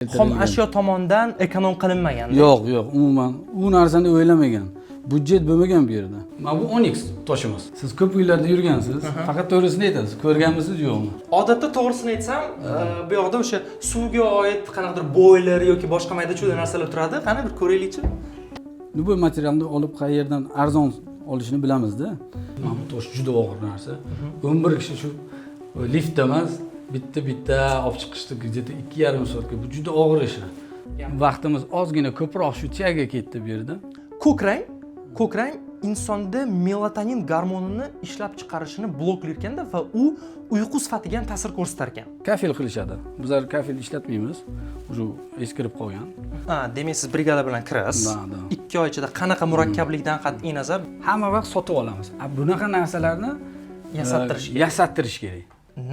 Xom ashyo tomonidan ekonom qilinmagan. Yo'q, umuman u narsani o'ylamagan. Budjet bo'lmagan bu yerda. Mana bu Onyx toshimiz. Siz ko'p uylarda yurgansiz, faqat to'g'risini aytasiz. Ko'rganmisiz yo'qmi? Odatda to'g'risini aytsam, bu yoqda o'sha suvga oid qanaqadir boiler yoki boshqa mayda-chuyda narsalar turadi. Qani bir ko'raylikchi. Bu materialni olib qayerdan arzon olishni bilamizda. Mana bu tosh juda og'ir narsa. 11 kishi shu liftda emas, bitta olib chiqishdi, где-то 2,5 soatga. Bu juda og'ir ish. Vaqtimiz ozgina ko'proq shu tiyaga ketdi bu yerda. Ko'k rang insonda melatonin gormonini ishlab chiqarishini bloklar ekanda va u uyqu sifatiga ham ta'sir ko'rsatar ekan. Kafel qilishadi. Bizlar kafel ishlatmaymiz. Uje eskirib qolgan. Demak siz brigada bilan kirasiz. 2 oy ichida qanaqa murakkablikdan qat'iy nazar hamma vaqt sotib olamiz. Bunaqa narsalarni yasattirish kerak.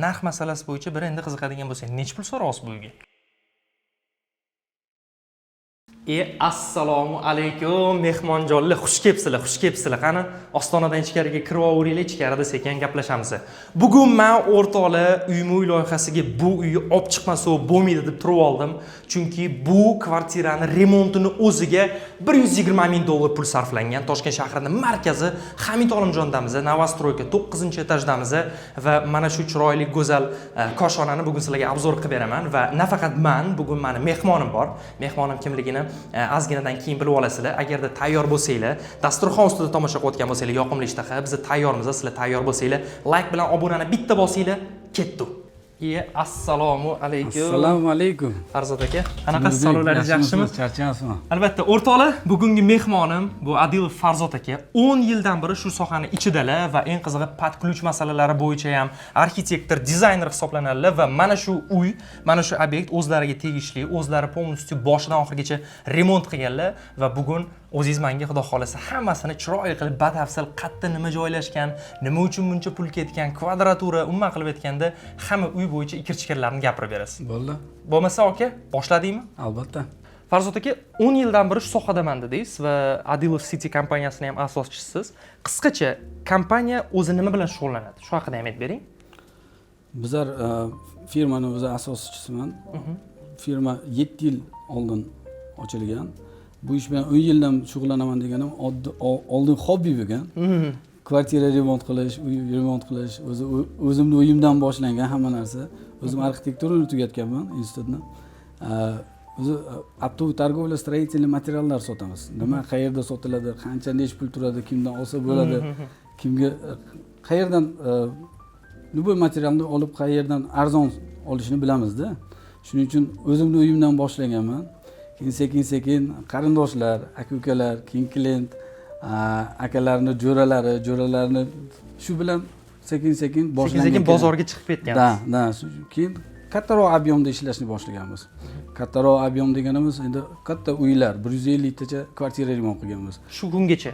Narx masalasi bo'yicha bir endi qiziqadigan bo'lsangiz, necha pul so'raysiz bu uyga? Assalomu alaykum mehmonjonlar, xush kelibsizlar. Qani ostonadan ichkariga kirib o'ringlar, ichkarida sekin gaplashamiz. Bugun men o'rtoqlar uyma-uy loyihasiga bu uyni olib chiqmasa bo'lmaydi deb turib oldim. Chunki bu kvartirani remontini o'ziga $120,000 pul sarflangan. Toshkent shahrining markazi Hamid Olimjondamiz, Novostroyka 9-etajdamiz va mana shu chiroyli go'zal koshonani bugun sizlarga obzor qilib beraman va nafaqat men, bugun meni mehmonim bor. Mehmonim kimligini ozginadan keyin bilib olasizlar. Agarda tayyor bo'lsanglar, dasturxon ustida tomosha qilayotgan bo'lsanglar, yoqimli ishtaha, biz tayyormiz, sizlar tayyor bo'lsanglar, like bilan obunani bitta bosinglar, ketdi. Assalomu alaykum. Assalomu alaykum. Farzod aka, qanaqa sog'liklaringiz yaxshimi? Charchaysizmi? Albatta, o'rtoqlar, bugungi mehmonim bu Adilov Farzod aka. 10 yildan beri shu sohani ichidalar va eng qizig'i podключ masalalari bo'yicha ham arxitektor, dizayner hisoblanadilar va mana shu uy, mana shu obyekt o'zlariga tegishli, o'zlari полностью boshidan oxirigacha remont qilganlar va bugun o'zingiz menga xudo xolasa hammasini chiroyli qilib batafsil qayerda nima joylashgan, nima uchun buncha pul ketgan, kvadratura, umuman qilib aytganda hamma uy bo'yicha ikir-chikirlarni gapirib berasiz. Bo'ldi. Bo'lmasa aka, boshladingmi? Albatta. Farzod aka, 10 yildan beri shu sohadaman dedingiz va Adilov City kompaniyasining ham asoschisiz. Qisqacha, kompaniya o'zi nima bilan shug'ullanadi? Shu haqida ham aytib bering. Bizlar firmaning o'zi asoschisiman. Firma 7 yil oldin ochilgan. Bu ish bilan 10 yildan shug'ullanaman deganim oldin hobbi bo'lgan. Kvartira remont qilish, uy remont qilish, o'zimni uyimdan boshlangan hamma narsa. O'zim arxitekturani tugatganman institutni. O'zi optov торговля строительный materiallar sotamiz. Nima, qayerda sotiladi, qancha nech pul turadi, kimdan olsa bo'ladi, kimga qayerdan любой materialni olib qayerdan arzon olishni bilamizda. Shuning uchun o'zimni uyimdan boshlaganman. Keyin sekin qarindoshlar, aka-ukalar, keyin klient, akalarni jo'ralarini shu bilan sekin boshlangan. Sekin bozorga chiqib ketganmiz. Da, keyin kattaroq объемda ishlashni boshlaganmiz. Kattaroq объем deganimiz endi katta uylar, 150 tacha kvartira remont qilganmiz. Shu kungacha.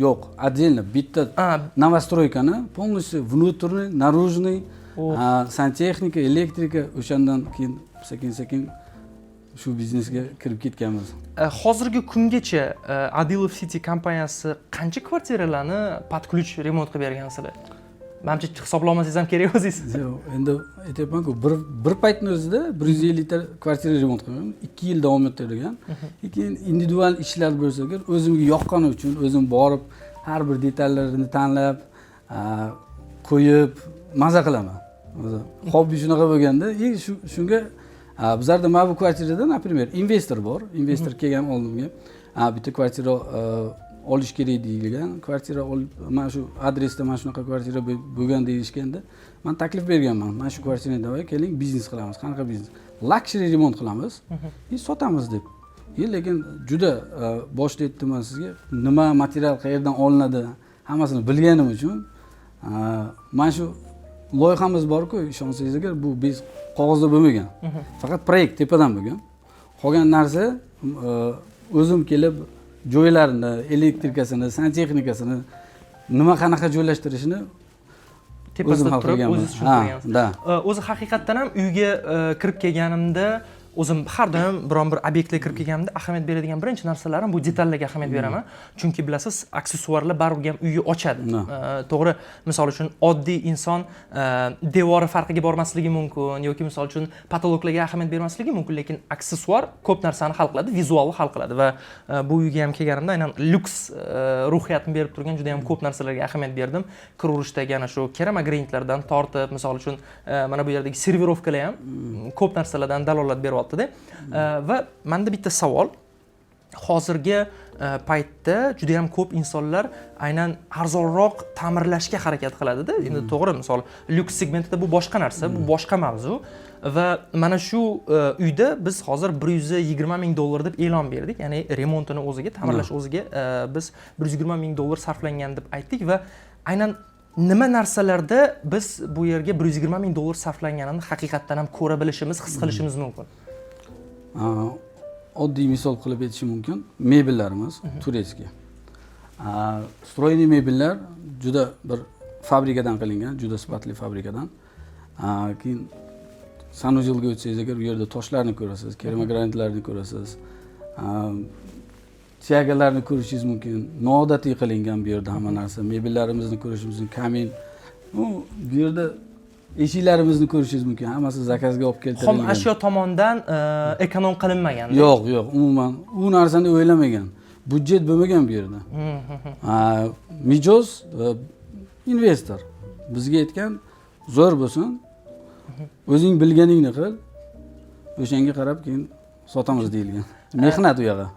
Yo'q, отдельно bitta новостройкani полностью внутренний, наружный, santexnika, elektrika o'shandan keyin sekin shu biznesga kirib ketganmiz. Hozirgi kungacha Adilov City kompaniyasi qancha kvartiralarni podключ remont qilib bergansizlar? Menimcha hisoblamasangiz ham kerak o'zingiz. Yo'q, endi aytayapman-ku, bir paytning o'zida 150 ta kvartira remont qilgan, 2 yil davom ettirgan. Keyin individual ishlar bo'lsa agar o'zimga yoqqani uchun o'zim borib har bir detallarini tanlab, qo'yib maza qilaman. O'zi hobbi shunaqa bo'lganda, shunga bizlarda mana bu kvartirada, например, investor bor. Investor kelgan oldimga, bitta kvartira olish kerak deyilgan. Kvartira olib, mana shu adresda mana shunaqa kvartira bo'lgan deyishganda, men taklif berganman. Mana shu kvartirani davay keling, biznes qilamiz. Qanaqa biznes? Luxury remont qilamiz, sotamiz deb. Lekin juda boshda aytdim men sizga, nima material qayerdan olinadi, hammasini bilganim uchun mana shu loyihamiz bor-ku, ishonsangiz agar bu biz qog'ozda bo'lmagan. Faqat proyekt tepadan bo'lgan. Qolgan narsa o'zim kelib joylarini, elektrikasini, santexnikasini, nima qanaqa joylashtirishni tepasida turib o'zingiz tushuntirgansiz. O'zi haqiqatdan ham uyga kirib kelganimda o'zim har doim biron bir obyektga kirib kelganimda ahamiyat beradigan birinchi narsalarim bu detallarga ahamiyat beraman. Chunki bilasiz, aksessuarlar baribir ham uyni ochadi. To'g'ri, misol uchun oddiy inson devori farqiga bormasligi mumkin yoki misol uchun patologlarga ahamiyat bermasligi mumkin, lekin aksessuar ko'p narsani hal qiladi, vizualni hal qiladi va bu uyga ham kelganimda aynan lyuks ruhiyatni berib turgan juda ham ko'p narsalarga ahamiyat berdim. Kir urishdagi ana shu keramagranitlardan tortib, misol uchun mana bu yerdagi servirovkalar ham ko'p narsalardan dalolat beryapti-da. Va menda bitta savol. Hozirgi paytda juda ham ko'p insonlar aynan arzonroq ta'mirlashga harakat qiladi-da. Endi to'g'ri, misol lyuks segmentida bu boshqa narsa, bu boshqa mavzu. Va mana shu uyda biz hozir $120 ming deb e'lon berdik. Ya'ni remontini o'ziga, ta'mirlash o'ziga biz $120 ming sarflangan deb aytdik va aynan nima narsalarda biz bu yerga $120 ming sarflanganini haqiqatdan ham ko'ra bilishimiz, his qilishimiz mumkin? Oddiy misol qilib aytishim mumkin. Mebellarimiz turetskiy. Stroyniy mebellar juda bir fabrikadan qilingan, juda sifatli fabrikadan. Keyin Sanujilga o'tsangiz agar u yerda toshlarni ko'rasiz, keramagranitlarni ko'rasiz. Tiagalarni ko'rishingiz mumkin. Noodatiy qilingan bu yerda hamma narsa. Mebellarimizni ko'rishingiz mumkin, kamin. Bu yerda eshiklarimizni ko'rishingiz mumkin. Hammasi zakazga olib keltirilgan. Xom ashyo tomonidan ekonom qilinmagan. Yo'q, umuman u narsani o'ylamagan. Budjet bo'lmagan bu yerda. Mijoz va investor bizga aytgan, zo'r bo'lsin. O'zing bilganingni qil. O'shanga qarab keyin sotamiz deyilgan. Mehnat u yo'q.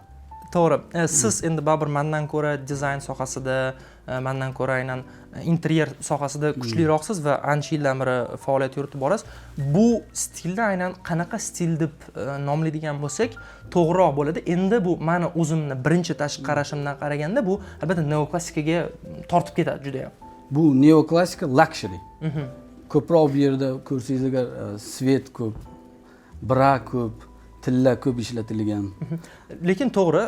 To'g'ri. Siz endi baribir mendan ko'ra dizayn sohasida, mendan ko'ra aynan interyer sohasida kuchliroqsiz va ancha yildan beri faoliyat yuritib borasiz. Bu stilni aynan qanaqa stil deb nomlaydigan bo'lsak, to'g'riroq bo'ladi. Endi bu meni o'zimni birinchi tashqi qarashimdan qaraganda bu albatta neoklassikaga tortib ketadi juda ham. Bu neoklasika luxury. Ko'proq bu yerda ko'rsangiz agar svet ko'p, bra ko'p, tilla ko'p ishlatilgan. Lekin to'g'ri,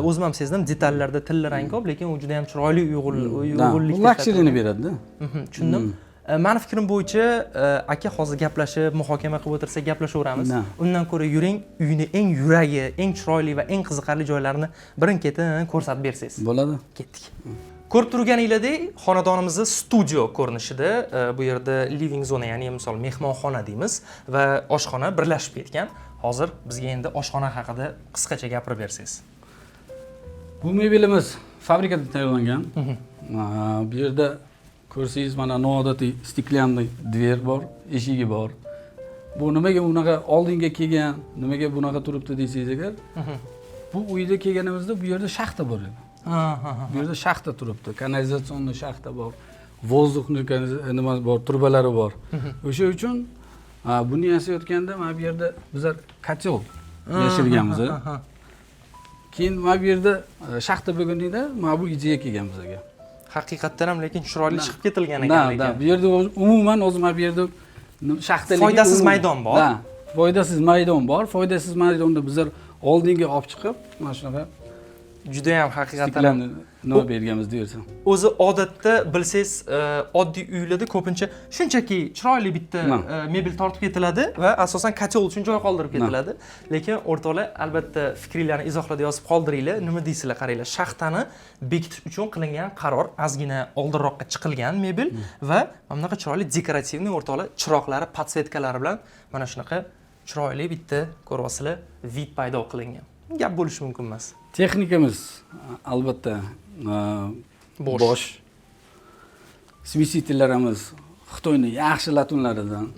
o'zim ham sezdim, detallarda tilla rang ko'p, lekin u juda ham chiroyli uyg'unlik. Luxuryni beradi-da. Tushundim. Meni fikrim bo'yicha aka hozir gaplashib, muhokama qilib o'tirsak gaplashaveramiz. Undan ko'ra yuring, uyni eng yuragi, eng chiroyli va eng qiziqarli joylarini birin-ketin ko'rsatib bersangiz. Bo'ladi. Ketdik. Ko'rib turganingizdek, xonadonimizni studio ko'rinishida, bu yerda living zona, ya'ni misol mehmonxona deymiz va oshxona birlashib ketgan. Hozir bizga endi oshxona haqida qisqacha gapirib bersangiz. Bu mebelimiz fabrikada tayyorlangan. Bu yerda ko'rsangiz mana noodatiy stiklanli dver bor, eshigi bor. Bu nimaga unaqa oldinga kelgan, nimaga bunaqa turibdi deysiz agar, bu uyda kelganimizda bu yerda shaxta bor edi. Bu yerda shaxta turibdi, kanalizatsion shaxta bor, vozdukni nima bor, turbalari bor. O'sha uchun buni yasayotganda mana bu yerda bizlar kotel yashirganmiz. Keyin mana bu yerda shaxta bo'lganida mana bu ijaga kelgan bizga. Haqiqatdan ham lekin chiroyli chiqib ketilgan ekan lekin. Bu yerda umuman o'zi mana bu yerda shaxtalik foydasiz maydon bor. Foydasiz maydon bor. Foydasiz maydonda bizlar oldinga olib chiqib, mana shunaqa juda ham haqiqatan nima berganmiz dersam. O'zi odatda bilsangiz, oddiy uylarda ko'pincha shunchaki chiroyli bitta mebel tortib ketiladi va asosan kotel uchun joy qoldirib ketiladi. Lekin o'rtoqlar, albatta fikringizni izohlarda yozib qoldiringlar. Nima deysizlar, qaranglar. Shaxtani bekitish uchun qilingan qaror, ozgina oldinroqqa chiqilgan mebel va mana bunaqa chiroyli dekorativniy o'rtoqlar chiroqlari, podsvetkalari bilan mana shunaqa chiroyli bitta ko'ryapsizlar, vid paydo qilingan. Gap bo'lishi mumkin emas. Texnikamiz albatta bosh. Svisitellarimiz Xitoyning yaxshi latunlaridan.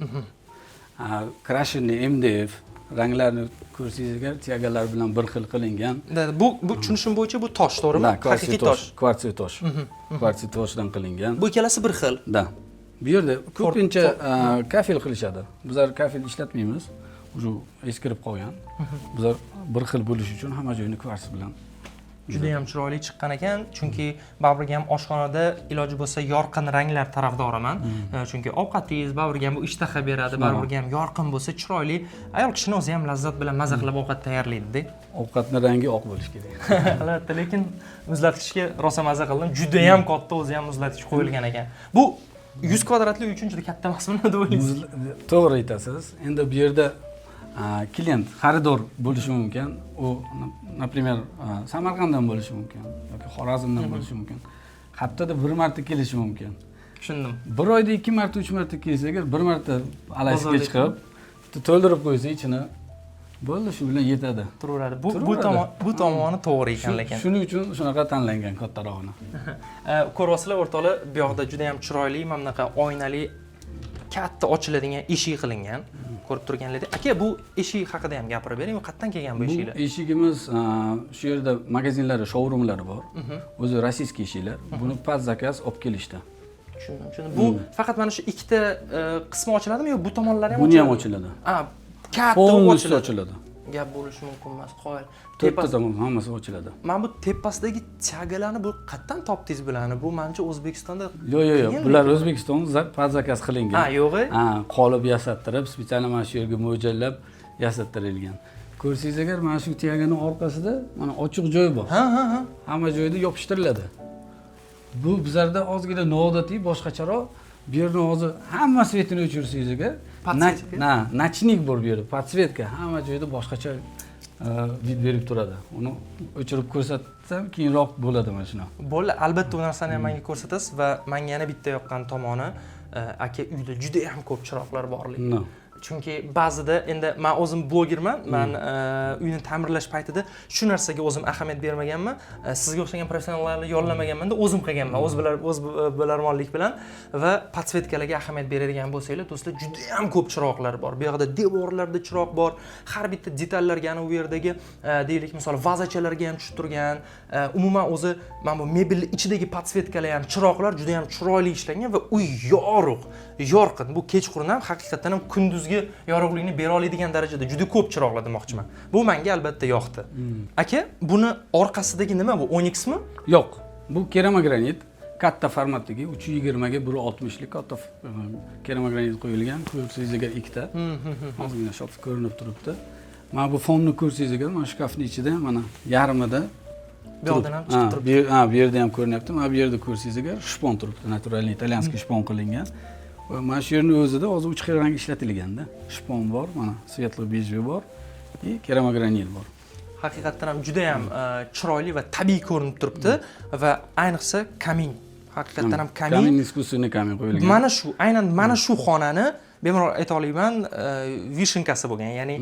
Krashenli MDF ranglarni ko'rsangiz agar tiagalar bilan bir xil qilingan. Bu tushunishim bo'yicha bu tosh, to'g'rimi? Haqiqiy tosh. Kvartsit tosh. Kvartsit toshdan qilingan. Bu ikkalasi bir xil. Bu yerda ko'pincha kafel qilishadi. Bizlar kafel ishlatmaymiz. Уже eskirib qolgan. Bizlar bir xil bo'lish uchun hamma joyni kvarts bilan. Juda ham chiroyli chiqqan ekan, chunki baribir ham oshxonada iloji bo'lsa yorqin ranglar tarafdoriman. Chunki ovqatingiz baribir ham bu ishtaha beradi, baribir ham yorqin bo'lsa chiroyli. Ayol kishini o'zi ham lazzat bilan maza qilib ovqat tayyorlaydi-da. Ovqatning rangi oq bo'lishi kerak. Albatta, lekin muzlatgichga rosa maza qildim. Juda ham katta o'zi ham muzlatgich qo'yilgan ekan. Bu 100 kvadratli uy uchun juda katta emasmi deb o'ylaysiz? To'g'ri aytasiz. Endi bu yerda klient, xaridor bo'lishi mumkin. U, например, Samarqanddan bo'lishi mumkin yoki Xorazmdan bo'lishi mumkin. Haftada bir marta kelishi mumkin. Tushundim. Bir oyda 2 marta, 3 marta kelsa agar, bir marta alaysiga chiqib, to'ldirib qo'ysa ichini, bo'ldi, shu bilan yetadi. Turaveradi. Bu tomoni to'g'ri ekan lekin. Shuning uchun shunaqa tanlangan kattarog'ini. Ko'ryapsizlar o'rtoqlar, bu yoqda juda ham chiroyli, mana bunaqa oynali katta ochiladigan eshik qilingan. Ko'rib turganlaringiz. Aka, bu eshik haqida ham gapirib bering. Qayerdan kelgan bu eshiklar? Bu eshigimiz shu yerda magazinlari, showroomlari bor. O'zi rossiyskiy eshiklar. Buni past zakaz olib kelishdi. Tushundim. Bu faqat mana shu ikkita qismi ochiladimi yo bu tomonlari ham ochiladi? Buni ham ochiladi. Katta ochiladi. Gap bo'lishi mumkin emas, qoyil. To'rtta tomon hammasi ochiladi. Mana bu tepasidagi chagalarni bu qayerdan topdingiz bularni? Bu menimcha O'zbekistonda Yo'q. Bular O'zbekiston past zakaz qilingan. Yo'g'i? Qolib yasattirib, spesial mana shu yerga mo'ljallab yasattirilgan. Ko'rsangiz agar mana shu tiyaganing orqasida mana ochiq joy bor. Ha. Hamma joyda yopishtiriladi. Bu bizlarda ozgina noodatiy, boshqacharoq. Bu yerni hozir hamma svetini o'chirsangiz agar, nachnik bor bu yerda, podsvetka, hamma joyda boshqacha vid berib turadi. Uni o'chirib ko'rsatsam keyinroq bo'ladi mana shuna. Bo'ldi, albatta bu narsani ham menga ko'rsatasiz va menga yana bitta yoqqan tomoni, aka uyda juda ham ko'p chiroqlar borligi. Chunki ba'zida endi men o'zim blogerman, men uyni ta'mirlash paytida shu narsaga o'zim ahamiyat bermaganman. Sizga o'xshagan professionallarni yollamaganman-da, o'zim qilganman. O'z bilarmonlik bilan va podsvetkalarga ahamiyat beradigan bo'lsanglar, do'stlar, juda ham ko'p chiroqlar bor. Bu yerda devorlarda chiroq bor. Har bitta detallarga, u yerdagi deylik, misol vazachalarga ham tushib turgan. Umuman o'zi mana bu mebelning ichidagi podsvetkalar ham, chiroqlar juda ham chiroyli ishlangan va uy yorqin. Bu kechqurun ham haqiqatan ham kunduzgi yorug'likni bera oladigan darajada juda ko'p chiroqlar demoqchiman. Bu menga albatta yoqdi. Aka, buni orqasidagi nima bu? Onyx mi? Yo'q. Bu keramogranit, katta formatdagi 320 ga 160 lik katta keramogranit qo'yilgan. Ko'rsangiz agar ikkita. Hozirgina shop ko'rinib turibdi. Mana bu fonni ko'rsangiz agar, mana shkafning ichida mana yarmida bu yerdan ham chiqib turibdi. Bu yerda ham ko'rinyapti. Mana bu yerda ko'rsangiz agar, shpon turibdi, naturalniy italyanskiy shpon qilingan. Va mana shu yerning o'zida hozir 3 xil rang ishlatilganda, shpon bor, mana svetlo bejli bor, keramogranit bor. Haqiqatan ham juda ham chiroyli va tabiiy ko'rinib turibdi va ayniqsa kamin. Haqiqatan ham kamin. Kamin iskusiy kamin qo'yilgan. Aynan mana shu xonani bemalol ayta olaman, vishinkasi bo'lgan, ya'ni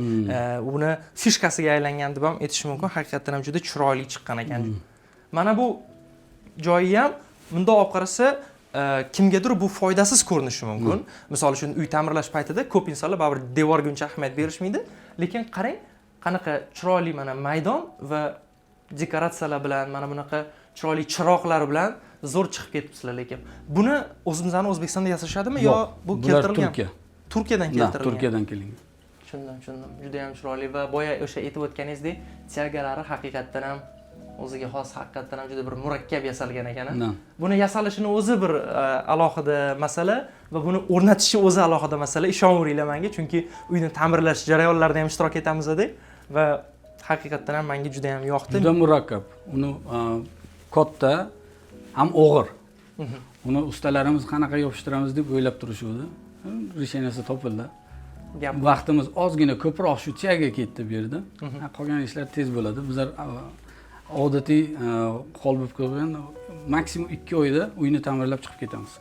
uni fishkasiga aylangan deb ham aytish mumkin. Haqiqatan ham juda chiroyli chiqqan ekan. Mana bu joyi ham bundoq olib qarasa kimgadir bu foydasiz ko'rinishi mumkin. Misol uchun uy ta'mirlash paytida ko'p insonlar baribir devorga uncha ahamiyat berishmaydi, lekin qarang, qanaqa chiroyli mana maydon va dekoratsiyalar bilan, mana bunaqa chiroyli chiroqlar bilan zo'r chiqib ketibsizlar. Lekin buni o'zimizning O'zbekistonda yasashadimi yo bu keltirilgan? Turkiyadan keltirilgan. Turkiyadan kelingan. Tushundim. Juda ham chiroyli va boya o'sha aytib o'tganingizdek, tiyagalari haqiqatan ham o'ziga xos, haqiqatan ham juda bir murakkab yasalgan ekan. Buni yasalishini o'zi bir alohida masala va buni o'rnatishni o'zi alohida masala. Ishonaveringlar menga, chunki uyni ta'mirlash jarayonlarida ham ishtirok etamiz-da va haqiqatan ham menga juda ham yoqdi. Juda murakkab. Uni katta ham og'ir. Uni ustalarimiz qanaqa yopishtiramiz deb o'ylab turishuvdi. Risheniyasi topildi. Vaqtimiz ozgina ko'proq shu tiyaga ketdi bu yerda. Qolgan ishlar tez bo'ladi. Bizlar odatiy hol bo'lib qolgan maksimum 2 oyda uyni ta'mirlab chiqib ketamiz.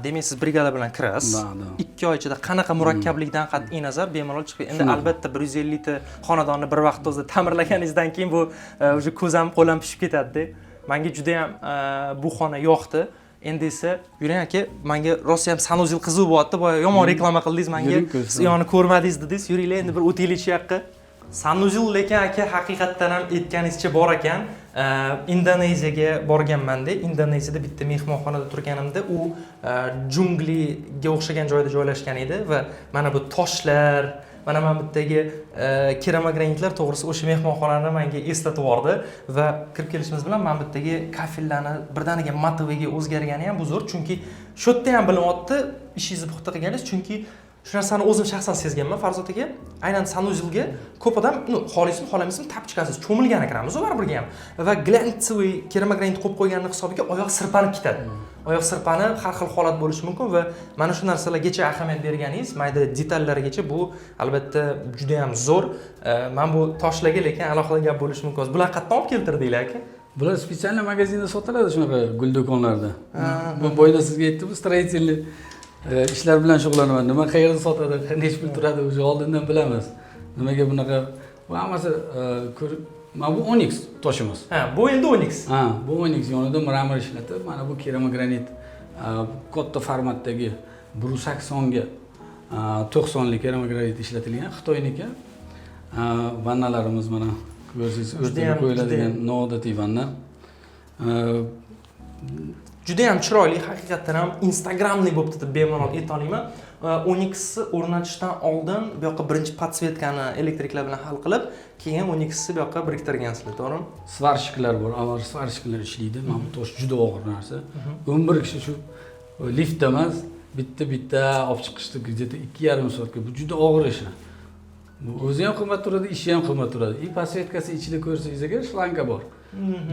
Demak siz brigada bilan kirasiz. 2 oy ichida qanaqa murakkablikdan qat'iy nazar bemalol chiqib. Endi albatta 150 ta xonadonni bir vaqtda o'zida ta'mirlaganingizdan keyin bu o'sha ko'zam qo'lam pishib ketadi-da. Menga juda ham bu xona yoqdi. Endi esa yuring aka, menga rosa ham sanuzil qiziq bo'lyapti. Boya yomon reklama qildingiz menga. Siz yoni ko'rmadingiz dedingiz. Yuringlar endi bir o'taylik shu yoqqa. Sanuzil lekin aka haqiqatan ham aytganingizcha bor ekan. Indoneziyaga borganman-da. Indoneziyada bitta mehmonxonada turganimda u jungliga o'xshagan joyda joylashgan edi va mana bu toshlar, mana bittagi keramogranitlar to'g'risi o'sha mehmonxonani menga eslatib yubordi va kirib kelishimiz bilan men bittagi kafellarni birdaniga matoviga o'zgargani ham bu zo'r, chunki shu yerda ham bilinyapti, ishingizni puxta qilganingiz, chunki Shu narsani o'zim shaxsan sezganman Farzod aka. Aynan sanuzelga ko'p odam, xohlaysizmi, xohlamaysizmi tap chiqasiz, cho'milgani kiramiz baribirga ham. Va glantsoviy keramogranit qo'yib qo'yganning hisobiga oyoq sirpanib ketadi. Oyoq sirpanib har xil holat bo'lishi mumkin va mana shu narsalargacha ahamiyat berganingiz, mayda detallarigacha bu albatta juda ham zo'r. Men bu toshlarga lekin alohida gap bo'lishi mumkin. Bular qayerdan olib keltirdinglar aka? Bular spesial magazinda sotiladi shunaqa gul do'konlarda. Bu boyda sizga aytdim, stроительный ishlar bilan shug'ullanaman. Nima qayerda sotadi, necha pul turadi, o'sha oldindan bilamiz. Nimaga bunaqa bu hammasi mana bu Onyx toshimiz. Bu endi Onyx. Bu Onyx yonida mramor ishlatib, mana bu keramogranit katta formatdagi 180 ga 90 lik keramogranit ishlatilgan Xitoyniki. Vannalarimiz mana ko'rsangiz o'rtaga qo'yiladigan noodatiy vanna. Juda ham chiroyli, haqiqatan ham Instagramli bo'libdi deb bemalol ayta olaman. Onyxni o'rnatishdan oldin bu yoqqa birinchi podsvetkani elektriklar bilan hal qilib, keyin Onyxni bu yoqqa biriktirgansizlar, to'g'rimi? Svarshiklar bor, avval svarshiklar ishlaydi. Mana bu tosh juda og'ir narsa. 11 kishi shu liftda emas, bitta olib chiqishdi, где-то 2,5 soatga. Bu juda og'ir ish. Bu o'zi ham qimmat turadi, ishi ham qimmat turadi. Podsvetkasi ichida ko'rsangiz agar shlanka bor.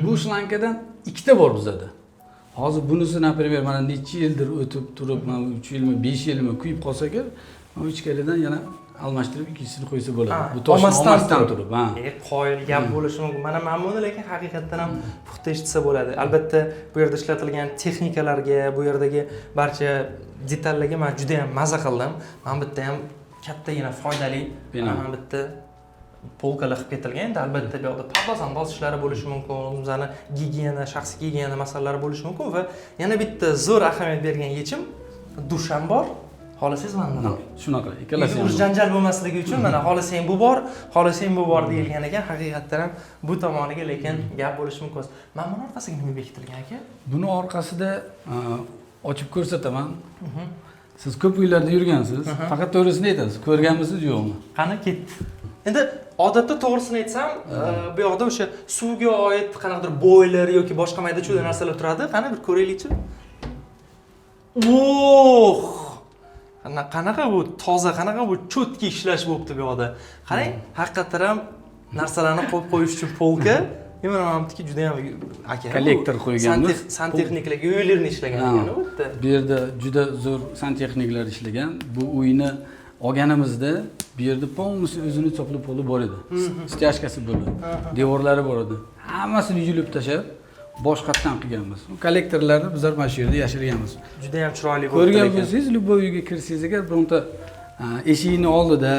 Bu shlankadan ikkita bor bizda. Hozir bunisi, например, mana necha yildir o'tib turib, mana 3 yilmi, 5 yilmi kuyib qolsa agar, mana ichkaridan yana almashtirib ikkisini qo'ysa bo'ladi. Bu tosh olmasdan turib, qoyil gap bo'lishi mumkin. Mana buni lekin haqiqatan ham puxta eshitsa bo'ladi. Albatta, bu yerda ishlatilgan texnikalarga, bu yerdagi barcha detallarga men juda ham maza qildim. Mana bitta ham kattagina foydali, mana bitta polkalar qilib ketilgan. Endi albatta bu yoqda pardoz ishlari bo'lishi mumkin, o'zimizning gigiyena, shaxsiy gigiyena masalalari bo'lishi mumkin va yana bitta zo'r ahamiyat bergan yechim dush ham bor. Xohlasangiz mana bor. Shunaqa, ikkalasi ham. Janjal bo'lmasligi uchun mana xohlasang bu bor, xohlasang bu bor deyilgan ekan. Haqiqatan ham bu tomoniga lekin gap bo'lishi mumkin. Mana buni orqasiga nima bekitilgan aka? Buni orqasida ochib ko'rsataman. Siz ko'p uylarda yurgansiz, faqat to'g'risini aytasiz. Ko'rganmisiz yo'qmi? Qani ketdi. Endi odatda to'g'risini aytsam, bu yoqda o'sha suvga oid qanaqadir boylar yoki boshqa mayda-chuyda narsalar turadi. Qani bir ko'raylik-chi. Qanaqa bu toza, qanaqa bu cho'tki ishlash bo'libdi bu yoqda. Qarang, haqiqatan ham narsalarni qo'yib qo'yish uchun polka. Mana meniki juda ham aka kollektor qo'yganmiz. Santexniklarga uylarni ishlagan ekan u yerda. Bu yerda juda zo'r santexniklar ishlagan. Bu uyni olganimizda bu yerda полностью o'zini choplab poli bor edi. Stяжкасы bor edi. Devorlari bor edi. Hammasini yulib tashlab boshqatdan qilganmiz. Kollektorlarni bizlar mana shu yerda yashirganmiz. Juda ham chiroyli bo'ldi. Ko'rgan bo'lsangiz, любой uyga kirsangiz agar bironta eshikni oldida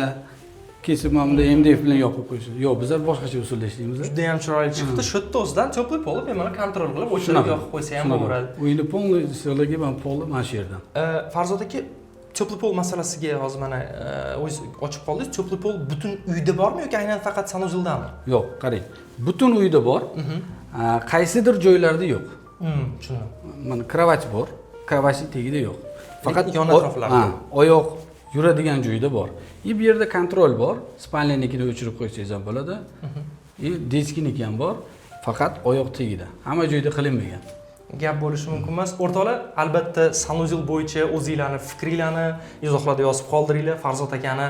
kesib mana bunday MDF bilan yopib qo'yishadi. Yo'q, bizlar boshqacha usulda ishlaymiz. Juda ham chiroyli chiqdi. Shu yerda o'zidan choplab olib, mana kontrol qilib o'chirib yoqib qo'ysa ham bo'ladi. Uyni полностью mana shu yerdan. Farzod aka, cho'pli pol masalasiga hozir mana o'z ochib qoldingiz. Cho'pli pol butun uyda bormi yoki aynan faqat sanuzeldami? Yo'q, qarang. Butun uyda bor. Qaysidir joylarda yo'q. Tushunaman. Mana kровать bor, kровать tagida yo'q. Faqat yon atroflarda. Oyoq yuradigan joyda bor. Bu yerda kontrol bor. Spalniyanikini o'chirib qo'ysangiz ham bo'ladi. Deskiniki ham bor. Faqat oyoq tagida. Hamma joyda qilinmagan. Gap bo'lishi mumkin emas. O'rtoqlar, albatta sanuzel bo'yicha o'zingizlarning fikringlarni izohlarda yozib qoldiringlar. Farzod akani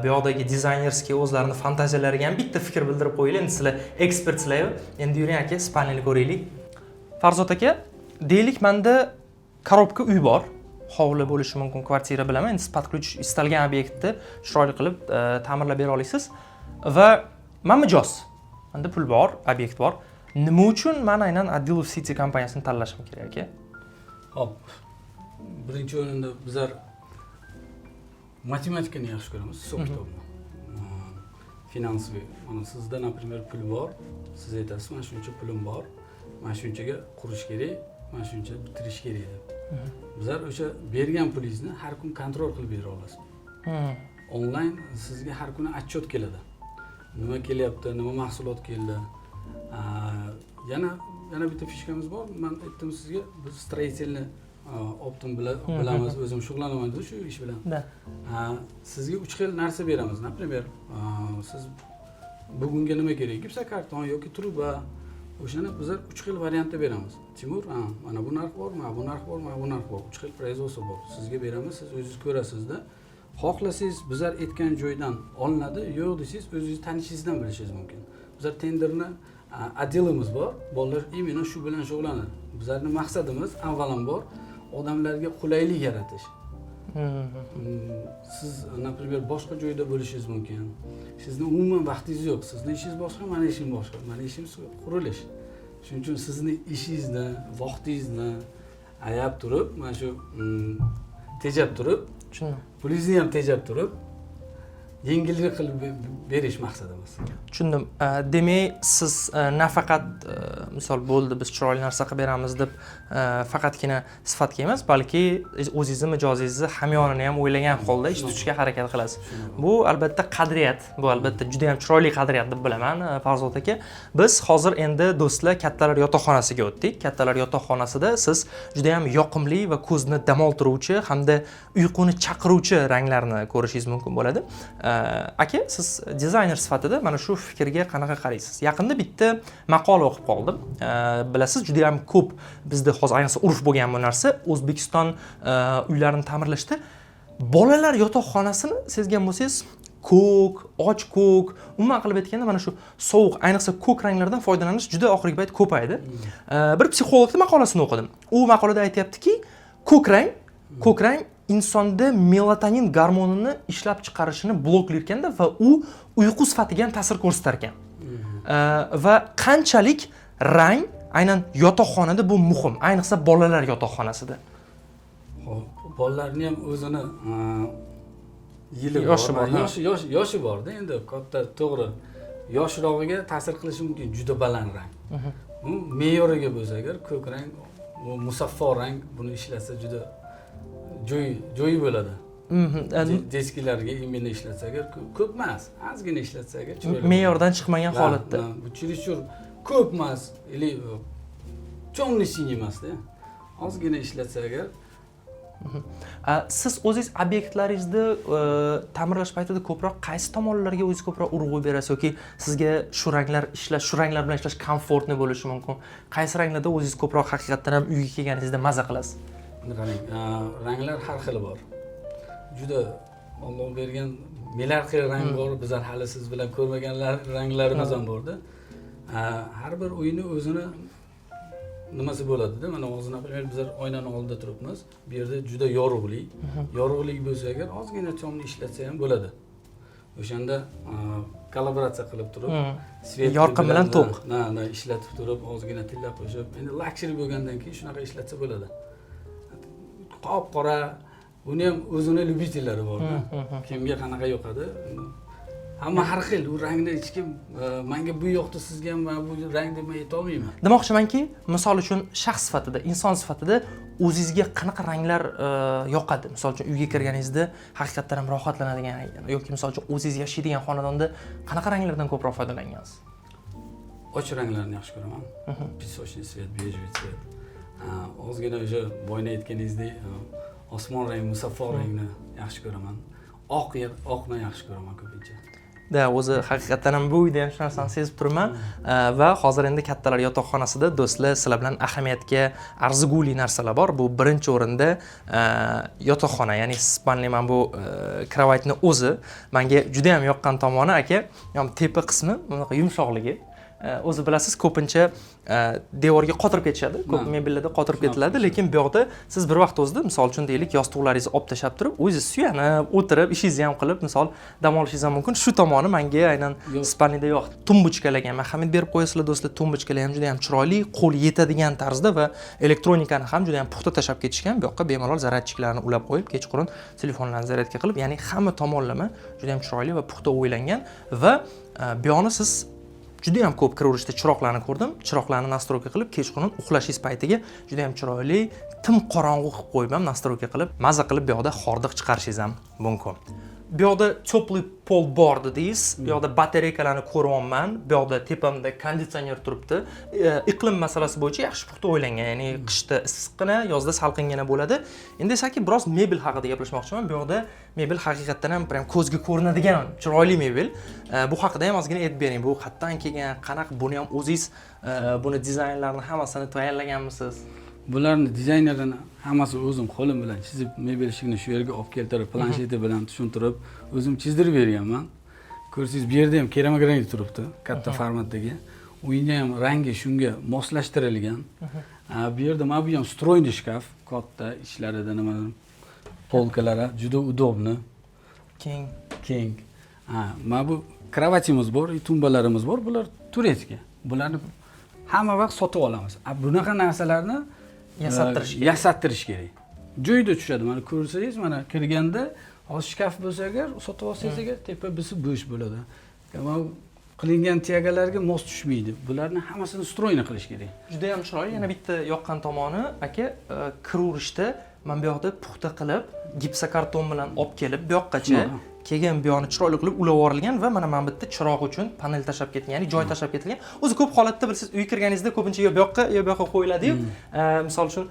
bu yoqdagi dizaynerskiy o'zlarining fantaziyalariga ham bitta fikr bildirib qo'yinglar. Endi sizlar ekspertsizlar. Endi yuring aka, spalniyani ko'raylik. Farzod aka, deylik menda korobka uy bor. Hovli bo'lishi mumkin, kvartira bilaman. Endi siz podключ istalgan obyektni chiroyli qilib ta'mirlab bera olasiz. Va men mijoz. Menda pul bor, obyekt bor. Nima uchun men aynan Adilov City kompaniyasini tanlashim kerak aka? Hop. Birinchi o'rinda bizlar matematikani yaxshi ko'ramiz, hisob kitobni. Finansiy. Mana sizda, например, pul bor. Siz aytasiz, "Men shuncha pulim bor. Men shunchaga qurish kerak, men shuncha bitirish kerak" deb. Bizlar o'sha bergan pulingizni har kun kontrol qilib bera olasiz. Onlayn sizga har kuni отчет keladi. Nima kelyapti, nima mahsulot keldi. Yana bitta fishkamiz bor. Men aytdim sizga, biz строительный optim bilamiz, o'zim shug'ullanaman shu ish bilan. Sizga 3 xil narsa beramiz. Например, siz bugunga nima kerak? Gipsokarton yoki truba. O'shani bizlar 3 xil variantda beramiz. Timur, mana bu narx bor, mana bu narx bor, mana bu narx bor. 3 xil производство bor. Sizga beramiz, siz o'zingiz ko'rasizda. xohlasangiz bizlar aytgan joydan olinadi, yo'q desangiz o'zingiz tanishingizdan bilishingiz mumkin. Bizlar tenderni отделimiz bor, bolalar imенно shu bilan shug'ullanadi. Bizlarning maqsadimiz avvalambor odamlarga qulaylik yaratish. Siz, например, boshqa joyda bo'lishingiz mumkin. Sizning umuman vaqtingiz yo'q. Sizning ishingiz boshqa, meni ishim boshqa. Meni ishim qurilish. Shuning uchun sizning ishingizni, vaqtingizni ayab turib, mana shu tejab turib, pulingizni ham tejab turib, yengillik qilib berish maqsadimiz. Tushundim. Demak, siz nafaqat misol bo'ldi biz chiroyli narsa qilib beramiz deb faqatgina sifatga emas, balki o'zingizni mijozingizni hamyonini ham o'ylagan holda ish tutishga harakat qilasiz. Bu albatta qadriyat, bu albatta juda ham chiroyli qadriyat deb bilaman, Farzod aka. Biz hozir endi do'stlar kattalar yotoqxonasiga o'tdik. Kattalar yotoqxonasida siz juda ham yoqimli va ko'zni dam oltiruvchi hamda uyquni chaqiruvchi ranglarni ko'rishingiz mumkin bo'ladi. Aka, siz dizayner sifatida mana shu fikrga qanaqa qaraysiz? Yaqinda bitta maqola o'qib qoldim. Bilasiz, juda ham ko'p bizda hozir ayniqsa urf bo'lgan bu narsa. O'zbekiston uylarini ta'mirlashda bolalar yotoqxonasini sezgan bo'lsangiz, ko'k, och ko'k, umuman qilib aytganda mana shu sovuq, ayniqsa ko'k ranglardan foydalanish juda oxirgi payt ko'paydi. Bir psixologning maqolasini o'qidim. U maqolada aytayaptiki, ko'k rang insonda melatonin gormonini ishlab chiqarishini bloklar ekanda va u uyqu sifatiga ham ta'sir ko'rsatar ekan. Va qanchalik rang aynan yotoqxonada bu muhim, ayniqsa bolalar yotoqxonasida. Bolalarning ham o'zini yili bor, yoshi borda, endi katta to'g'ri. Yoshrog'iga ta'sir qilishi mumkin juda baland rang. Bu me'yoriga bo'lsa agar ko'k rang, bu musaffo rang buni ishlatsa juda joyi bo'ladi. Deskilarga imенно ishlatsa agar ko'p emas, ozgina ishlatsa agar chiroyli. Me'yordan chiqmagan holatda. Bu chirishur ko'p emas, или cho'ngli siniy emasda. Ozgina ishlatsa agar. Siz o'zingiz obyektlaringizni ta'mirlash paytida ko'proq qaysi tomonlarga o'zingiz ko'proq urg'u berasiz yoki sizga shu ranglar ishlash, shu ranglar bilan ishlash komfortli bo'lishi mumkin? Qaysi ranglarda o'zingiz ko'proq haqiqatan ham uyga kelganingizda maza qilasiz? Ranglar har xili bor. Juda Alloh bergan milliard xil rang bor. Bizlar hali siz bilan ko'rmagan ranglarimiz ham borda. Har bir uyni o'zini nimasi bo'ladi-da. Mana hozir например bizlar oynaning oldida turibmiz. Bu yerda juda yorug'lik. Yorug'lik bo'lsa agar ozgina chomni ishlatsa ham bo'ladi. O'shanda kalibratsiya qilib turib, svet yorqin bilan to'q. Ishlatib turib, ozgina tilla qo'shib, endi luxury bo'lgandan keyin shunaqa ishlatsa bo'ladi. Qop-qora, buni ham o'zini lyubitellari bor-da. Kimga qanaqa yoqadi? Hamma har xil, u rangni hech kim menga bu yoqda sizga ham bu rang deb men ayta olmayman. Demoqchimanki, misol uchun shaxs sifatida, inson sifatida o'zingizga qanaqa ranglar yoqadi? Misol uchun uyga kirganingizda haqiqatan ham rohatlanadigan yoki misol uchun o'zingiz yashaydigan xonadonda qanaqa ranglardan ko'proq foydalangansiz? Ochiq ranglarni yaxshi ko'raman. Pisochniy svet, bejevый svet. Ozgina o'sha boyna aytganingizdek osmon rangi, musaffo rangni yaxshi ko'raman. Oqni yaxshi ko'raman ko'pincha. O'zi haqiqatan ham bu uyda ham shu narsani sezib turibman va hozir endi kattalar yotoqxonasida do'stlar sizlar bilan ahamiyatga arzigulik narsalar bor. Bu birinchi o'rinda yotoqxona, ya'ni spalni, mana bu kravatni o'zi menga juda ham yoqqan tomoni aka, tepa qismi bunaqa yumshoqligi. O'zi bilasiz, ko'pincha devorga qotirib ketishadi, ko'p mebellarda qotirib ketiladi, lekin bu yoqda siz bir vaqt o'zida, misol uchun deylik, yostiqlaringizni olib tashlab turib, o'zingiz suyanib, o'tirib, ishingizni ham qilib, misol dam olishingiz ham mumkin. Shu tomoni menga aynan spalnida yoqdi. Tumbuchkalarga ham ahamiyat berib qo'yasizlar do'stlar. Tumbuchkalar ham juda ham chiroyli, qo'l yetadigan tarzda va elektronikani ham juda ham puxta tashlab ketishgan. Bu yoqqa bemalol zaryadchiklarni ulab qo'yib, kechqurun telefonlarni zaryadga qilib, ya'ni hamma tomonlama juda ham chiroyli va puxta o'ylangan va bu yoqni siz juda ham ko'p kiraverishda chiroqlarni ko'rdim. Chiroqlarni nastroyka qilib, kechqurun uxlashingiz paytiga juda ham chiroyli, tim qorong'u qilib qo'yib ham nastroyka qilib, maza qilib bu yoqda hordiq chiqarishingiz ham mumkin. Bu yoqda teplый pol bor dedingiz. Bu yoqda batareykalarni ko'ryapman. Bu yoqda tepamda konditsioner turibdi. Iqlim masalasi bo'yicha yaxshi puxta o'ylangan. Ya'ni qishda issiqqina, yozda salqingina bo'ladi. Endi esa biroz mebel haqida gaplashmoqchiman. Bu yoqda mebel haqiqatan ham prям ko'zga ko'rinadigan chiroyli mebel. Bu haqida ham ozgina aytib bering. Bu qayerdan kelgan, qanaqa, buni ham o'zingiz buni dizaynlarni hammasini tayyorlaganmisiz? bularni dizaynerini hammasi o'zim qo'lim bilan chizib, mebel ishigini shu yerga olib keltirib, plansheti bilan tushuntirib, o'zim chizdirib berganman. Ko'rsangiz, bu yerda ham keramogranit turibdi, katta formatdagi. O'yinda ham rangi shunga moslashtirilgan. Bu yerda mana bu ham stroyniy shkaf, katta ishlarida nimalar, polkalari juda udobni, keng. Mana bu kravatimiz bor, tumbalarimiz bor. Bular turetga. Bularni hamma vaqt sotib olamiz. Bunaqa narsalarni yasattirish kerak. Joyida tushadi. Mana ko'rsangiz, mana kirganda hozir shkaf bo'lsa agar, sotib olsangiz agar, tepa bisi bo'sh bo'ladi. Mana qilingan tiyagalarga mos tushmaydi. Bularni hammasini stroyniy qilish kerak. Juda ham chiroyli. Yana bitta yoqqan tomoni, aka, kiraverishda men bu yoqda puxta qilib, gipsokarton bilan olib kelib, bu yoqqacha keyin bu yoqni chiroyli qilib ulab yuborilgan va mana bu yerda chiroq uchun panel tashab ketilgan, ya'ni joy tashab ketilgan. O'zi ko'p holatda bilasiz, uyga kirganingizda ko'pincha yo bu yoqqa qo'yiladi-yu. Misol uchun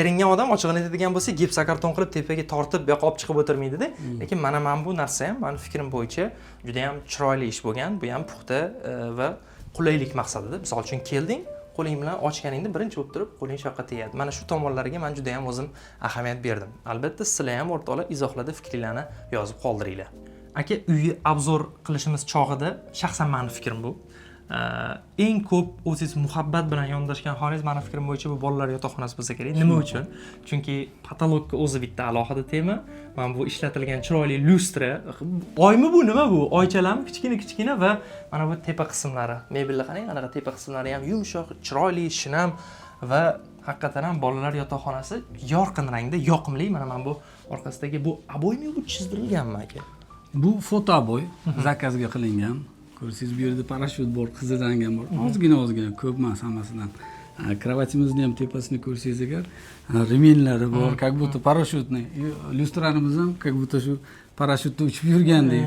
eringan odam ochig'ini aytadigan bo'lsa, gipsokarton qilib tepaga tortib bu yoqqa olib chiqib o'tirmaydi-da. Lekin mana bu narsa ham, meni fikrim bo'yicha juda ham chiroyli ish bo'lgan. Bu ham puxta va qulaylik maqsadida. Misol uchun kelding, qo'ling bilan ochganingda birinchi bo'lib turib qo'ling shu yoqqa tegadi. Mana shu tomonlariga men juda ham o'zim ahamiyat berdim. Albatta sizlar ham o'rtoqlar izohlarda fikringizni yozib qoldiringlar. Aka, uyni obzor qilishimiz chog'ida shaxsan meni fikrim bu. Eng ko'p o'zingiz muhabbat bilan yondashgan xoningiz meni fikrim bo'yicha bu bolalar yotoqxonasi bo'lsa kerak. Nima uchun? Chunki patologga o'zi bitta alohida tema. Mana bu ishlatilgan chiroyli lyustra. Oymi bu, nima bu? Oychalarmi kichkina va mana bu tepa qismlari. Mebellar qarang, anaqa tepa qismlari ham yumshoq, chiroyli, shinam va haqiqatan ham bolalar yotoqxonasi yorqin rangda, yoqimli. Mana bu orqasidagi bu aboymi bu chizdirilganmi aka? Bu foto aboy, zakazga qilingan. Ko'rsangiz, bu yerda parashyut bor, qizil rang ham bor. Ozgina, ko'p emas hammasidan. Kravatimizni ham tepasini ko'rsangiz agar, remenlari bor, как будто parashyutni. Lyustranimiz ham как будто shu parashyutda uchib yurgandek.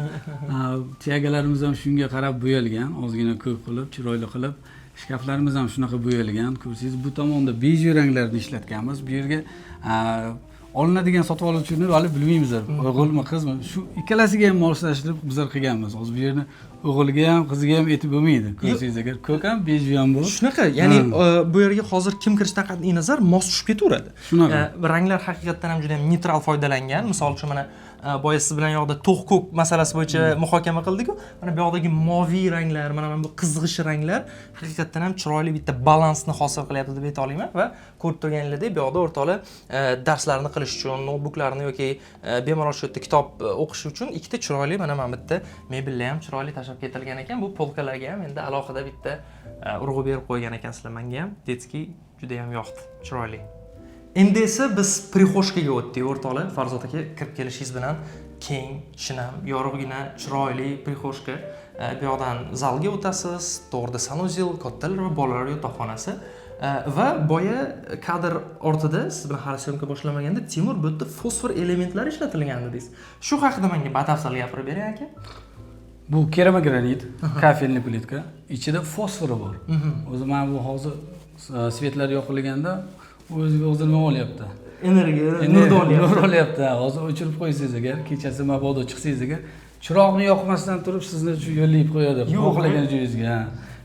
Tiyagalarimiz ham shunga qarab bo'yalgan, ozgina ko'p qilib, chiroyli qilib. Shkaflarimiz ham shunaqa bo'yalgan. Ko'rsangiz, bu tomonda bej ranglarni ishlatganmiz. Bu yerga olinadigan sotib oluvchini hali bilmaymiz, o'g'ilmi, qizmi. Shu ikkalasiga ham moslashtirib bizlar qilganmiz. Hozir bu yerni o'g'ilga ham, qiziga ham aytib bo'lmaydi. Ko'rsangiz agar, ko'k ham, bej ham bor. Shunaqa, ya'ni bu yerga hozir kim kirishdan qat'iy nazar mos tushib ketaveradi. Shunaqa. Ranglar haqiqatan ham juda ham neytral foydalangan. Misol uchun mana boya siz bilan yoqda to'q ko'k masalasi bo'yicha muhokama qildik-ku. Mana bu yoqdagi moviy ranglar, mana bu qizg'ish ranglar haqiqatan ham chiroyli bitta balansni hosil qilyapti deb ayta olaman va ko'rib turganingizdek, bu yoqda o'rtoqlar darslarni qilish uchun, notebooklarni yoki bemalol shu yerda kitob o'qish uchun ikkita chiroyli mana bu yerda mebellar ham chiroyli tashab ketilgan ekan. Bu polkalarga ham endi alohida bitta urg'u berib qo'ygan ekansizlar. Menga ham detski juda ham yoqdi, chiroyli. Endi esa biz prixoshkaga o'tdik o'rtoqlar. Farzod aka kirib kelishingiz bilan keng, shinam, yorug'gina, chiroyli prixoshka. Bu yoqdan zalga o'tasiz, to'g'rida sanuzel, kattalar va bolalar yotoqxonasi. Va boya kadr ortida siz bilan hali syomka boshlamaganda Timur bu yerda fosfor elementlari ishlatilgan dedingiz. Shu haqida menga batafsil gapirib bering aka. Bu keramogranit, kafelniy plitka, ichida fosfori bor. O'zi mana bu hozir svetlar yoqilganda o'zi nima olyapti? Energiya, nur olyapti. Hozir o'chirib qo'ysangiz agar, kechasi mabodo chiqsangiz agar, chiroqni yoqmasdan turib sizni shu yo'llayib qo'yadi, xohlagan joyingizga.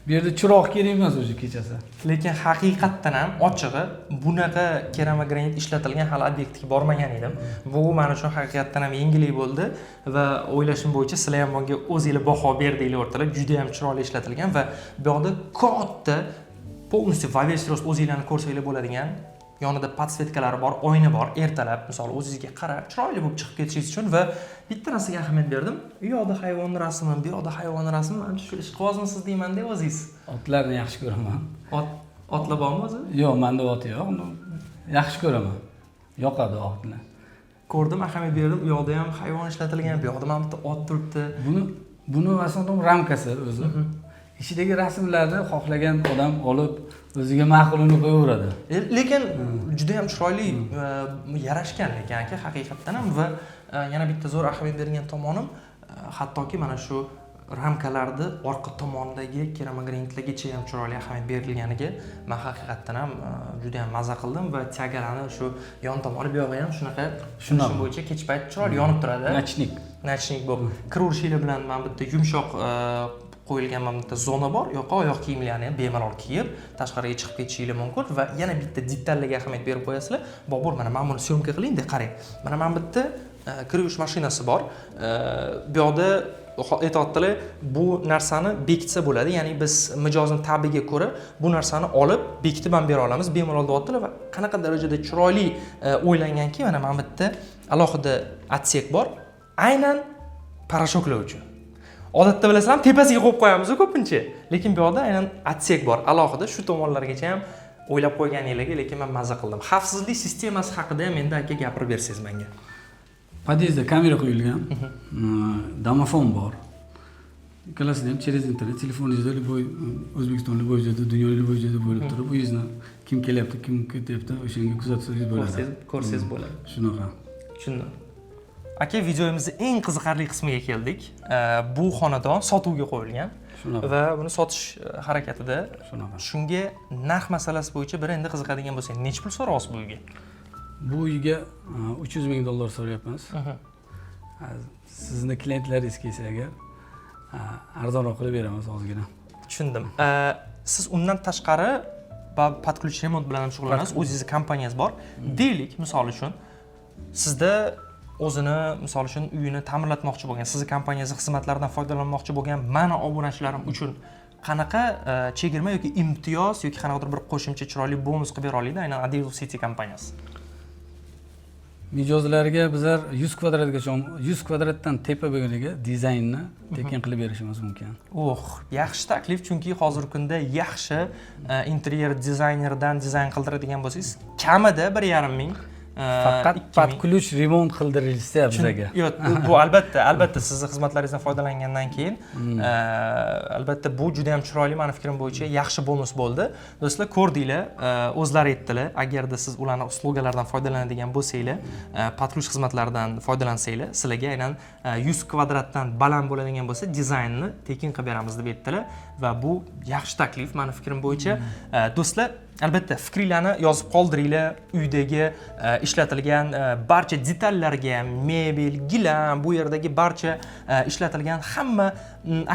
Bu yerda chiroq kerak emas o'sha kechasi. Lekin haqiqatdan ham ochig'i bunaqa keramogranit ishlatilgan hali obyektga bormagan edim. Bu men uchun haqiqatdan ham yangilik bo'ldi va o'ylashim bo'yicha sizlar ham bunga o'zingizlar baho berdinglar o'rtalar. Juda ham chiroyli ishlatilgan va bu yoqda katta полностью во весь рост o'zinglarni ko'rsanglar bo'ladigan yonida podsvetkalari bor, oyna bor. Ertalab misol o'zingizga qarab chiroyli bo'lib chiqib ketishingiz uchun va bitta narsaga ahamiyat berdim. U yoqda hayvon rasmi, bu yoqda hayvon rasmi. Men shu ishqibozmisiz deyman-da o'zingiz. Otlarni yaxshi ko'raman. Otlar bormi o'zi? Yo'q, menda ot yo'q. Yaxshi ko'raman. Yoqadi otlar. Ko'rdim, ahamiyat berdim. U yoqda ham hayvon ishlatilgan, bu yoqda mana bitta ot turibdi. Buni asosan ramkasi o'zi. Ichidagi rasmlarni xohlagan odam olib o'ziga ma'qulini qo'yaveradi. Lekin juda ham chiroyli yarashgan lekin aka haqiqatdan ham va yana bitta zo'r ahamiyat bergan tomonim hattoki mana shu ramkalarni orqa tomonidagi keramogranitlargacha ham chiroyli ahamiyat berilganiga men haqiqatdan ham juda ham maza qildim va tiagalarni shu yon tomoni bu yog'i ham shunaqa bo'yicha kech payt chiroyli yonib turadi. Nachnik bo'lib. Kiraverishinglar bilan men bitta yumshoq qo'yilgan mana bitta zona bor. Yo'q, oyoq kiyimlarni ham bemalol kiyib, tashqariga chiqib ketishingiz mumkin va yana bitta detallarga ahamiyat berib qo'yasizlar. Bobur, mana men buni syomka qiling-da, qarang. Mana men bitta kir yuvish mashinasi bor. Bu yoqda aytayotdilar, bu narsani bekitsa bo'ladi. Ya'ni biz mijozning tabiga ko'ra bu narsani olib bekitib ham bera olamiz. Bemalol deyaptilar va qanaqa darajada chiroyli o'ylanganki, mana men bitta alohida otsek bor. Aynan parashoklar uchun. Odatda bilasizlar, tepasiga qo'yib qo'yamiz-ku ko'pincha. Lekin bu yoqda aynan otsek bor. Alohida shu tomonlargacha ham o'ylab qo'yganinglarga, lekin men mazza qildim. Xavfsizlik sistemasi haqida ham endi aka gapirib bersangiz menga. Podyezdda kamera qo'yilgan, domofon bor. Ikkalasida ham через internet telefoningizda любой O'zbekiston любой joyda, dunyo любой joyda bo'lib turib, bu yuzni kim kelyapti, kim ketyapti, o'shanga kuzatsangiz bo'ladi. Ko'rsangiz bo'ladi. Shunaqa. Tushundim. Aka, videomizning eng qiziqarli qismiga keldik. Bu xonadon sotuvga qo'yilgan va buni sotish harakatida. Shunga narx masalasi bo'yicha bir endi qiziqadigan bo'lsangiz, necha pul so'rayapsiz bu uyga? Bu uyga $300 ming so'rayapmiz. Sizni klientlaringiz kelsa agar arzonroq qilib beramiz ozgina. Tushundim. Siz undan tashqari podключ remont bilan ham shug'ullanasiz. O'zingizning kompaniyasi bor. Deylik, misol uchun, sizda o'zini, misol uchun, uyini ta'mirlatmoqchi bo'lgan, sizning kompaniyangizning xizmatlaridan foydalanmoqchi bo'lgan mana obunachilarim uchun qanaqa chegirma yoki imtiyoz yoki qanaqadir bir qo'shimcha chiroyli bonus qilib bera oladi aynan Adilov City kompaniyasi? Mijozlarga bizlar 100 kvadratgacha 100 kvadratdan tepa bo'lganiga dizaynni tekin qilib berishimiz mumkin. Yaxshi taklif, chunki hozirgi kunda yaxshi interyer dizaynerdan dizayn qildiradigan bo'lsangiz, kamida 1,5 ming faqat podключ remont qildirilsa bizga. Yo'q, bu albatta sizning xizmatlaringizdan foydalangandan keyin albatta bu juda ham chiroyli, meni fikrim bo'yicha yaxshi bonus bo'ldi. Do'stlar, ko'rdinglar, o'zlari aytdilar, agarda siz ularning uslugalardan foydalanadigan bo'lsanglar, podключ xizmatlaridan foydalansanglar, sizlarga aynan 100 kvadratdan baland bo'ladigan bo'lsa, dizaynni tekin qilib beramiz deb aytdilar va bu yaxshi taklif, meni fikrim bo'yicha. Do'stlar, albatta fikringlarni yozib qoldiringlar. Uydagi ishlatilgan barcha detallarga, mebel, gilam, bu yerdagi barcha ishlatilgan hamma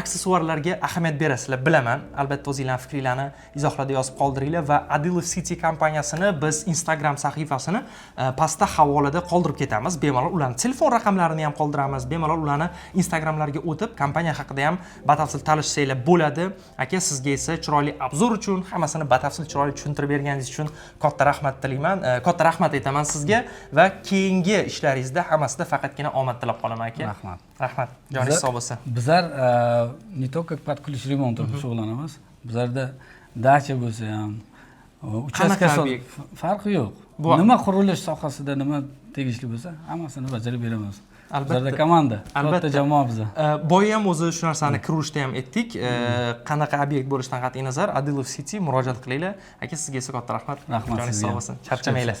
aksessuarlarga ahamiyat berasizlar, bilaman. Albatta o'zingizlarning fikringlarni izohlarda yozib qoldiringlar va Adilov City kompaniyasini biz Instagram sahifasini pastda havolada qoldirib ketamiz. Bemalol ularning telefon raqamlarini ham qoldiramiz. Bemalol ularni Instagramlarga o'tib, kompaniya haqida ham batafsil tanishsanglar bo'ladi. Aka, sizga esa chiroyli obzor uchun, hammasini batafsil chiroyli tushuntirib berganingiz uchun katta rahmat tilayman. Katta rahmat aytaman sizga va keyingi ishlaringizda hammasida faqatgina omad tilab qolaman aka. Rahmat. Joningiz sog' bo'lsin. Bizlar не только podключ remont bilan shug'ullanamiz. Bizlarda dacha bo'lsa ham, uchastka farqi yo'q. Nima qurilish sohasida nima tegishli bo'lsa, hammasini bajarib beramiz. Bizlarda komanda, katta jamoa bizda. Boya ham o'zi shu narsani kirishda ham aytdik. Qanaqa obyekt bo'lishidan qat'iy nazar Adilov City murojaat qilinglar. Aka, sizga esa katta rahmat. Rahmat sizga. Joningiz sog' bo'lsin. Charchamanglar.